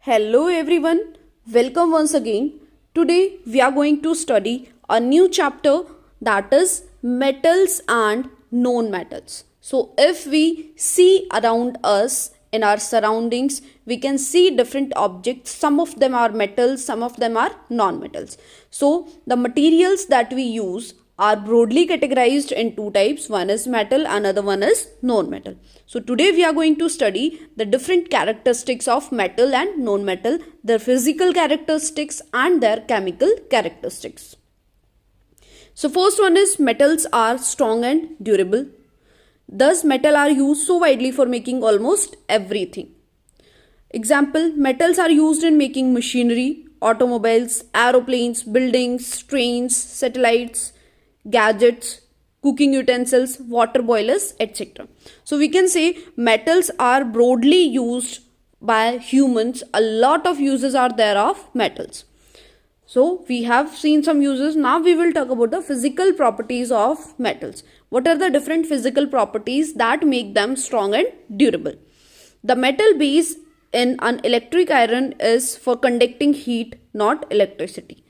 Hello everyone, welcome once again. Today we are going to study a new chapter, that is metals and non-metals. So if we see around us in our surroundings, we can see different objects. Some of them are metals, some of them are non-metals. So the materials that we use are broadly categorized in two types. One is metal, another one is non-metal. So today we are going to study the different characteristics of metal and non-metal, their physical characteristics and their chemical characteristics. So first one is metals are strong and durable. Thus metal are used so widely for making almost everything. Example, metals are used in making machinery, automobiles, aeroplanes, buildings, trains, satellites, gadgets, cooking utensils, water boilers, etc. So we can say metals are broadly used by humans. A lot of uses are there of metals. So we have seen some uses. Now we will talk about the physical properties of metals. What are the different physical properties that make them strong and durable? The metal base in an electric iron is for conducting heat, not electricity.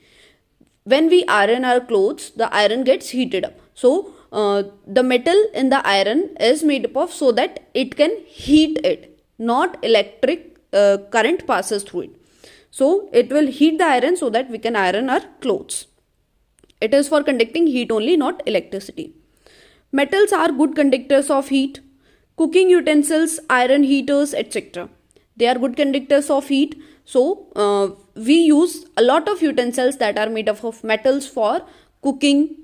When we iron our clothes, the iron gets heated up. So the metal in the iron is made up of so that it can heat it, not electric current passes through it. So it will heat the iron so that we can iron our clothes. It is for conducting heat only, not electricity. Metals are good conductors of heat. Cooking utensils, iron heaters, etc. They are good conductors of heat. So we use a lot of utensils that are made up of metals for cooking.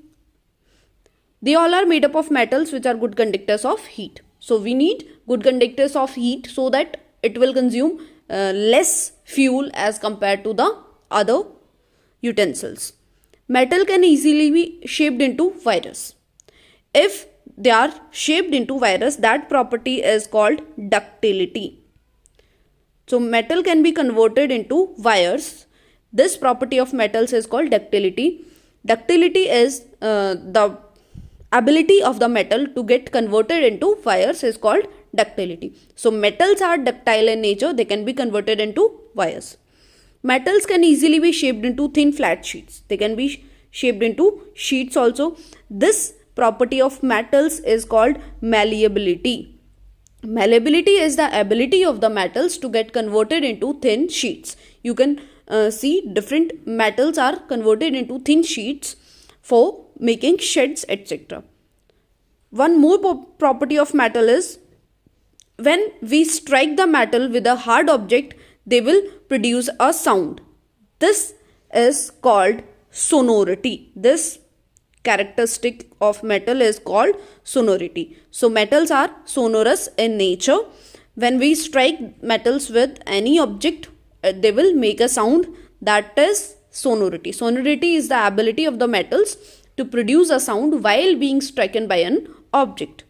They all are made up of metals which are good conductors of heat. So we need good conductors of heat so that it will consume less fuel as compared to the other utensils. Metal can easily be shaped into wires. If they are shaped into wires, that property is called ductility. So metal can be converted into wires. This property of metals is called ductility. Ductility is the ability of the metal to get converted into wires is called ductility. So metals are ductile in nature. They can be converted into wires. Metals can easily be shaped into thin flat sheets. They can be shaped into sheets also. This property of metals is called malleability. Malleability is the ability of the metals to get converted into thin sheets. You can see different metals are converted into thin sheets for making sheds, etc. One more property of metal is when we strike the metal with a hard object, they will produce a sound. This is called sonority. This characteristic of metal is called sonority. So metals are sonorous in nature. When we strike metals with any object, they will make a sound, that is sonority. Sonority is the ability of the metals to produce a sound while being stricken by an object.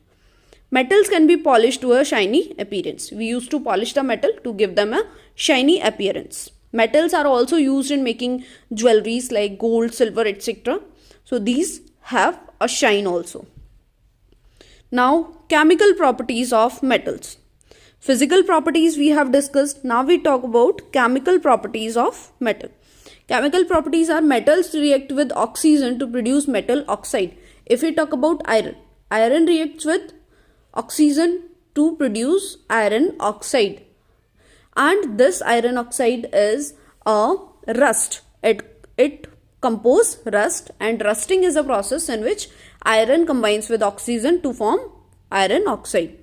Metals can be polished to a shiny appearance. We used to polish the metal to give them a shiny appearance. Metals are also used in making jewelries like gold, silver, etc. So these have a shine also. Now chemical properties of metals. Physical properties we have discussed. Now we talk about chemical properties of metal. Chemical properties are metals react with oxygen to produce metal oxide. If we talk about iron, iron reacts with oxygen to produce iron oxide. And this iron oxide is a rust. It compose rust, and rusting is a process in which iron combines with oxygen to form iron oxide,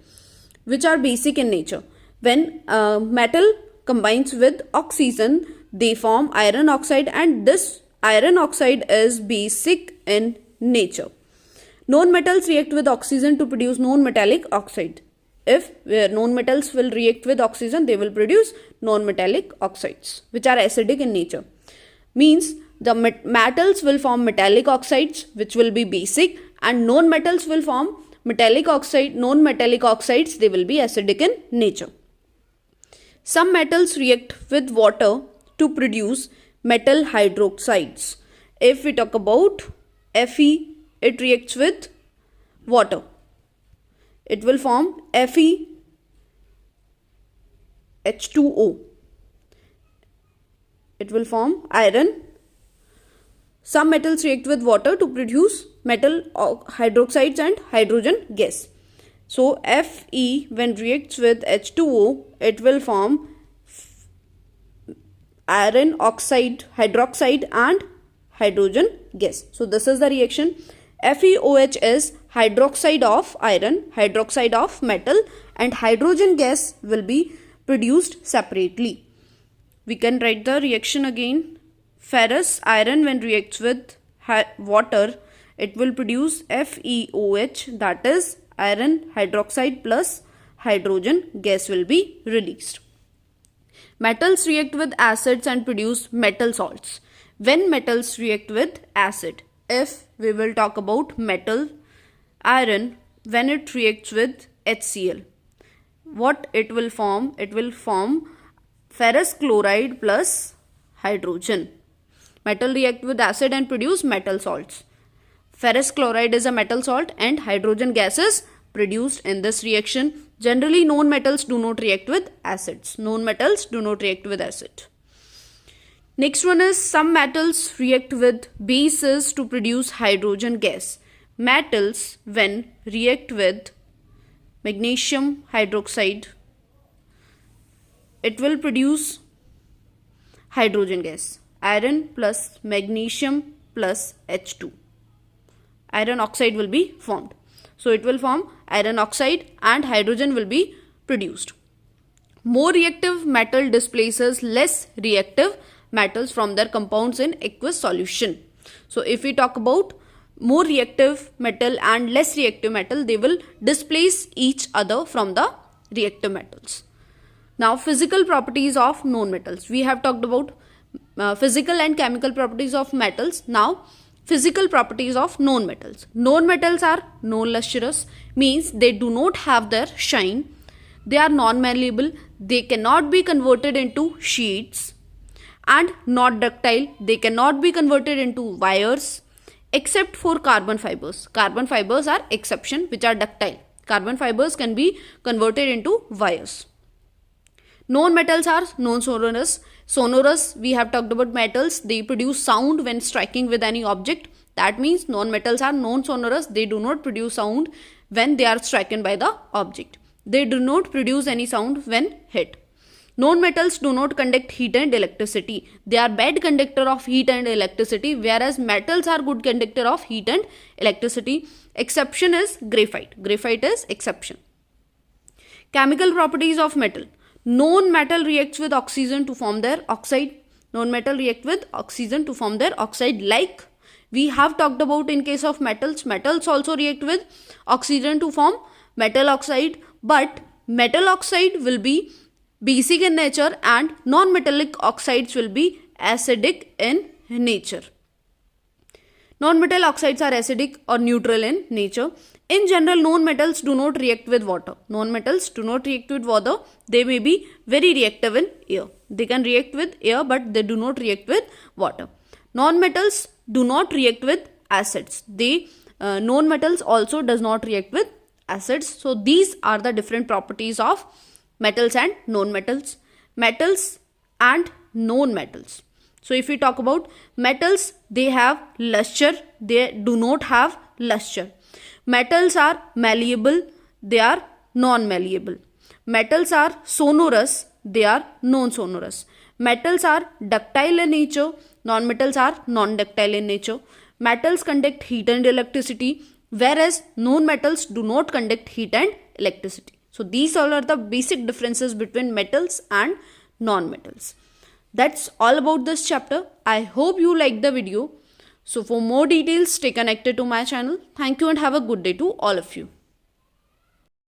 which are basic in nature. When metal combines with oxygen, they form iron oxide, and this iron oxide is basic in nature. Non-metals react with oxygen to produce non-metallic oxide. If non-metals will react with oxygen, they will produce non-metallic oxides, which are acidic in nature. Means the metals will form metallic oxides, which will be basic, and non-metals will form metallic oxide. Non-metallic oxides, they will be acidic in nature. Some metals react with water to produce metal hydroxides. If we talk about Fe, it reacts with water. It will form Fe H2O. it will form iron. Some metals react with water to produce metal hydroxides and hydrogen gas. So Fe when reacts with H2O, it will form iron oxide, hydroxide and hydrogen gas. So this is the reaction. FeOH is hydroxide of iron, hydroxide of metal, and hydrogen gas will be produced separately. We can write the reaction again. Ferrous iron when reacts with water, it will produce FeOH, that is iron hydroxide plus hydrogen gas will be released. Metals react with acids and produce metal salts. When metals react with acid, if we will talk about metal, iron, when it reacts with HCl, what it will form? It will form ferrous chloride plus hydrogen. Metal react with acid and produce metal salts. Ferrous chloride is a metal salt and hydrogen gas is produced in this reaction. Generally, known metals do not react with acids. Known metals do not react with acid. Next one is some metals react with bases to produce hydrogen gas. Metals when react with magnesium hydroxide, it will produce hydrogen gas. Iron plus magnesium plus H2. Iron oxide will be formed. So it will form iron oxide and hydrogen will be produced. More reactive metal displaces less reactive metals from their compounds in aqueous solution. So if we talk about more reactive metal and less reactive metal, they will displace each other from the reactive metals. Now physical properties of known metals. We have talked about physical and chemical properties of metals. Now physical properties of known metals. Known metals are non-lustrous, means they do not have their shine. They are non-malleable. They cannot be converted into sheets, and not ductile. They cannot be converted into wires except for carbon fibers. Carbon fibers are exception, which are ductile. Carbon fibers can be converted into wires. Known metals are non-sonorous. Sonorous, we have talked about metals. They produce sound when striking with any object. That means non-metals are non-sonorous. They do not produce sound when they are stricken by the object. They do not produce any sound when hit. Known metals do not conduct heat and electricity. They are bad conductor of heat and electricity, whereas metals are good conductor of heat and electricity. Exception is graphite. Graphite is exception. Chemical properties of metal. Known metal reacts with oxygen to form their oxide. Known metal react with oxygen to form their oxide, like we have talked about in case of metals. Metals also react with oxygen to form metal oxide, but metal oxide will be basic in nature and non-metallic oxides will be acidic in nature. Non-metal oxides are acidic or neutral in nature. In general, known metals do not react with water. Known metals do not react with water. They may be very reactive in air. They can react with air, but they do not react with water. Non-metals do not react with acids. Known metals also does not react with acids. So these are the different properties of metals and known metals. Metals and known metals. So if we talk about metals, they have luster. They do not have luster. Metals are malleable. They are non-malleable. Metals are sonorous. They are non-sonorous. Metals are ductile in nature. Non-metals are non-ductile in nature. Metals conduct heat and electricity, whereas known metals do not conduct heat and electricity. So these all are the basic differences between metals and non-metals. That's all about this chapter. I hope you liked the video. So for more details, stay connected to my channel. Thank you and have a good day to all of you.